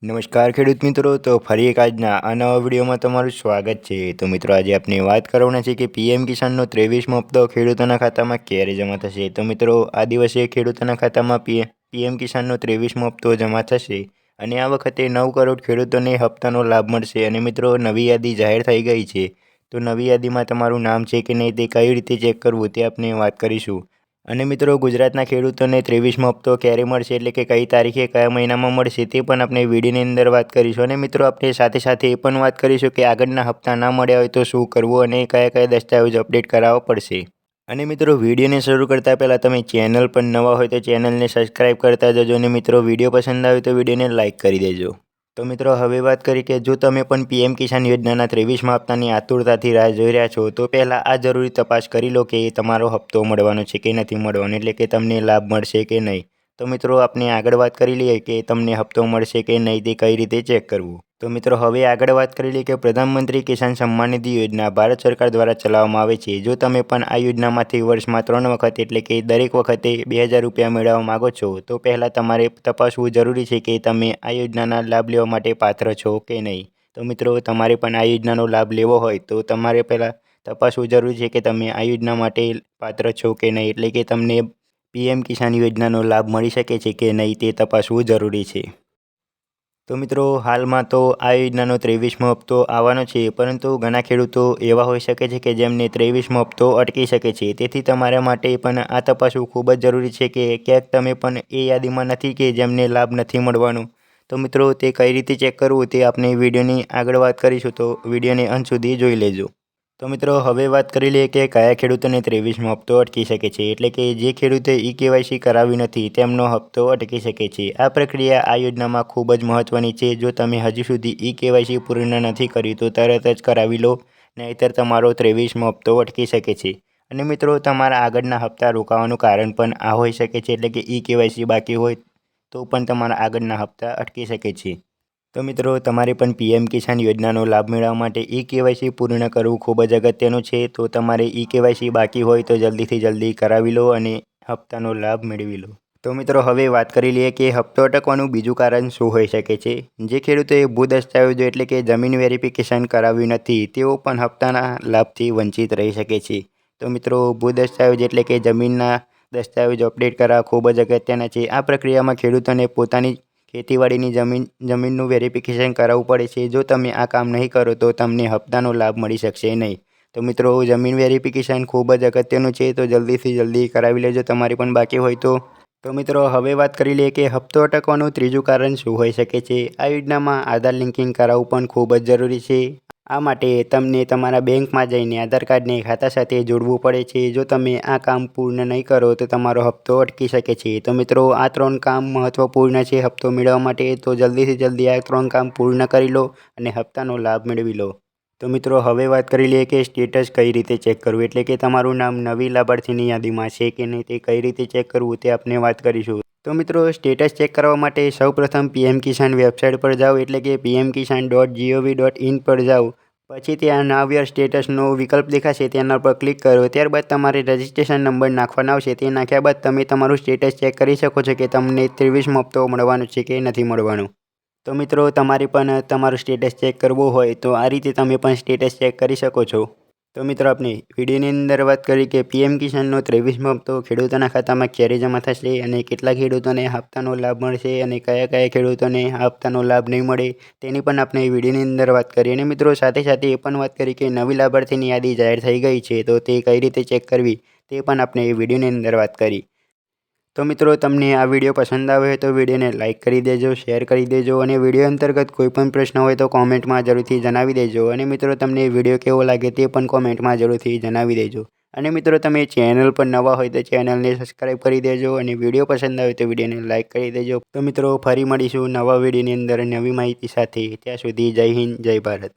નમસ્કાર ખેડૂત મિત્રો, તો ફરી એક આજના આ નવા વિડીયોમાં તમારું સ્વાગત છે। તો મિત્રો આજે આપણે વાત કરવાના છે કે પીએમ કિસાનનો 23મો હપ્તો ખેડૂતોના ખાતામાં ક્યારે જમા થશે। તો મિત્રો આ દિવસે ખેડૂતોના ખાતામાં પીએમ કિસાનનો 23મો હપ્તો જમા થશે અને આ વખતે 9 કરોડ ખેડૂતોને હપ્તાનો લાભ મળશે। અને મિત્રો નવી યાદી જાહેર થઈ ગઈ છે, તો નવી યાદીમાં તમારું નામ છે કે નહીં તે કઈ રીતે ચેક કરવું તે આપણે વાત કરીશું। અને મિત્રો ગુજરાતના ખેડૂતોને 23મો હપ્તો ક્યારે મળશે, એટલે કે કઈ તારીખે કયા મહિનામાં મળશે તે પણ આપણે વિડીયોની અંદર વાત કરીશું। અને મિત્રો આપણે સાથે સાથે એ પણ વાત કરીશું કે આગળના હપ્તા ના મળ્યા હોય તો શું કરવું અને કયા કયા દસ્તાવેજ અપડેટ કરાવવા પડશે। અને મિત્રો વિડીયોને શરૂ કરતાં પહેલાં તમે ચેનલ પર નવા હોય તો ચેનલને સબસ્ક્રાઈબ કરતા જજો અને મિત્રો વિડીયો પસંદ આવે તો વિડીયોને લાઇક કરી દેજો। તો મિત્રો હવે વાત કરી કે જો તમે પણ પીએમ કિસાન યોજનાના 23મા હપ્તાની આતુરતાથી રાહ જોઈ રહ્યા છો, તો પહેલાં આ જરૂરી તપાસ કરી લો કે તમારો હપ્તો મળવાનો છે કે નથી મળવાનો, એટલે કે તમને લાભ મળશે કે નહીં। તો મિત્રો આપણે આગળ વાત કરી લઈએ કે તમને હપ્તો મળશે કે નહીં તે કઈ રીતે ચેક કરવું। તો મિત્રો હવે આગળ વાત કરી લઈએ કે પ્રધાનમંત્રી કિસાન સન્માન નિધિ યોજના ભારત સરકાર દ્વારા ચલાવવામાં આવે છે। જો તમે પણ આ યોજનામાંથી વર્ષમાં 3 વખત એટલે કે દરેક વખતે 2000 રૂપિયા મેળવવા માગો છો, તો પહેલાં તમારે તપાસવું જરૂરી છે કે તમે આ યોજનાના લાભ લેવા માટે પાત્ર છો કે નહીં। તો મિત્રો તમારે પણ આ યોજનાનો લાભ લેવો હોય તો તમારે પહેલાં તપાસવું જરૂરી છે કે તમે આ યોજના માટે પાત્ર છો કે નહીં, એટલે કે તમને પીએમ કિસાન યોજનાનો લાભ મળી શકે છે કે નહીં તે તપાસવું જરૂરી છે। તો મિત્રો હાલમાં તો આ યોજનાનો 23મો હપ્તો આવવાનો છે, પરંતુ ઘણા ખેડૂતો એવા હોઈ શકે છે કે જેમને 23મો હપ્તો અટકી શકે છે। તેથી તમારા માટે પણ આ તપાસવું ખૂબ જ જરૂરી છે કે ક્યાંક તમે પણ એ યાદીમાં નથી કે જેમને લાભ નથી મળવાનો। તો મિત્રો તે કઈ રીતે ચેક કરવું તે આપણે વિડીયોની આગળ વાત કરીશું, તો વિડીયોને અંત સુધી જોઈ લેજો। તો મિત્રો હવે વાત કરી લઈએ કે કયા ખેડૂતોને 23મો હપ્તો અટકી શકે છે, એટલે કે જે ખેડૂતે ઈ-કેવાયસી કરાવી નથી તેમનો હપ્તો અટકી શકે છે। આ પ્રક્રિયા આ યોજનામાં ખૂબ જ મહત્વની છે। જો તમે હજુ સુધી ઈ-કેવાયસી પૂર્ણ નથી કર્યું તો તરત જ કરાવી લો, નહીંતર તમારો 23મો હપ્તો અટકી શકે છે। અને મિત્રો તમારા આગળના હપ્તા રોકાવાનું કારણ પણ આ હોઈ શકે છે, એટલે કે ઈ-કેવાયસી બાકી હોય તો પણ તમારા આગળના હપ્તા અટકી શકે છે। તો મિત્રો તમારે પણ પીએમ કિસાન યોજનાનો લાભ મેળવવા માટે ઈ-કેવાયસી પૂર્ણ કરવું ખૂબ જ અગત્યનું છે। તો તમારે ઈ-કેવાયસી બાકી હોય તો જલ્દીથી જલ્દી કરાવી લો અને હપ્તાનો લાભ મેળવી લો। તો મિત્રો હવે વાત કરી લઈએ કે હપ્તો અટકવાનું બીજું કારણ શું હોઈ શકે છે। જે ખેડૂતોએ ભૂ દસ્તાવેજો એટલે કે જમીન વેરિફિકેશન કરાવ્યું નથી તેઓ પણ હપ્તાના લાભથી વંચિત રહી શકે છે। તો મિત્રો ભૂ દસ્તાવેજ એટલે કે જમીનના દસ્તાવેજો અપડેટ કરવા ખૂબ જ અગત્યના છે। આ પ્રક્રિયામાં ખેડૂતોને પોતાની ખેતીવાડીની જમીનનું વેરિફિકેશન કરાવવું પડે છે। જો તમે આ કામ નહીં કરો તો તમને હપ્તાનો લાભ મળી શકશે નહીં। તો મિત્રો જમીન વેરિફિકેશન ખૂબ જ અગત્યનું છે, તો જલ્દીથી જલ્દી કરાવી લેજો તમારી પણ બાકી હોય તો। તો મિત્રો હવે વાત કરી લઈએ કે હપ્તો અટકવાનું ત્રીજું કારણ શું હોઈ શકે છે। આ યોજનામાં આધાર લિંકિંગ કરાવવું પણ ખૂબ જ જરૂરી છે। આ માટે તમને તમારા બેંકમાં જઈને આધાર કાર્ડને ખાતા સાથે જોડવું પડે છે। જો તમે આ કામ પૂર્ણ નહીં કરો તો તમારો હપ્તો અટકી શકે છે। તો મિત્રો આ 3 કામ મહત્વપૂર્ણ છે હપ્તો મેળવવા માટે, તો જલ્દીથી જલ્દી આ 3 કામ પૂર્ણ કરી લો અને હપ્તાનો લાભ મેળવી લો। તો મિત્રો હવે વાત કરી લઈએ કે સ્ટેટસ કઈ રીતે ચેક કરવું, એટલે કે તમારું નામ નવી લાભાર્થીની યાદીમાં છે કે નહીં તે કઈ રીતે ચેક કરવું તે આપણે વાત કરીશું। તો મિત્રો સ્ટેટસ ચેક કરવા માટે સૌપ્રથમ પીએમ કિસાન વેબસાઇટ પર જાઓ, એટલે કે pmkisan.gov.in પર જાઓ। પછી ત્યાં નાવ યોર સ્ટેટસનો વિકલ્પ દેખાશે, તેના પર ક્લિક કરો। ત્યારબાદ તમારે રજિસ્ટ્રેશન નંબર નાખવાનો આવશે, તે નાખ્યા બાદ તમે તમારું સ્ટેટસ ચેક કરી શકો છો કે તમને 23મો હપ્તો મળવાનો છે કે નથી મળવાનો। તો મિત્રો તમારે પણ તમારું સ્ટેટસ ચેક કરવું હોય તો આ રીતે તમે પણ સ્ટેટસ ચેક કરી શકો છો। તો મિત્રો આપણે વિડીયોની અંદર વાત કરી કે પીએમ કિસાનનો 23મો હપ્તો ખેડૂતોના ખાતામાં ક્યારે જમા થશે અને કેટલા ખેડૂતોને હપ્તાનો લાભ મળશે અને કયા કયા ખેડૂતોને હપ્તાનો લાભ નહીં મળે તેની પણ આપણે વિડીયોની અંદર વાત કરી। અને મિત્રો સાથે સાથે એ પણ વાત કરી કે નવી લાભાર્થીની યાદી જાહેર થઈ ગઈ છે, તો તે કઈ રીતે ચેક કરવી તે પણ આપણે વિડીયોની અંદર વાત કરી। તો મિત્રો તમને આ વિડીયો પસંદ આવે તો વિડીયોને લાઇક કરી દેજો, શેર કરી દેજો અને વિડીયો અંતર્ગત કોઈ પણ પ્રશ્ન હોય તો કોમેન્ટમાં જરૂરથી જણાવી દેજો। અને મિત્રો તમને વિડીયો કેવો લાગે તે પણ કોમેન્ટમાં જરૂરથી જણાવી દેજો। અને મિત્રો તમે ચેનલ પર નવા હોય તો ચેનલને સબસ્ક્રાઈબ કરી દેજો અને વિડીયો પસંદ આવે તો વિડીયોને લાઇક કરી દેજો। તો મિત્રો ફરી મળીશું નવા વિડીયોની અંદર નવી માહિતી સાથે, ત્યાં સુધી જય હિન્દ, જય ભારત।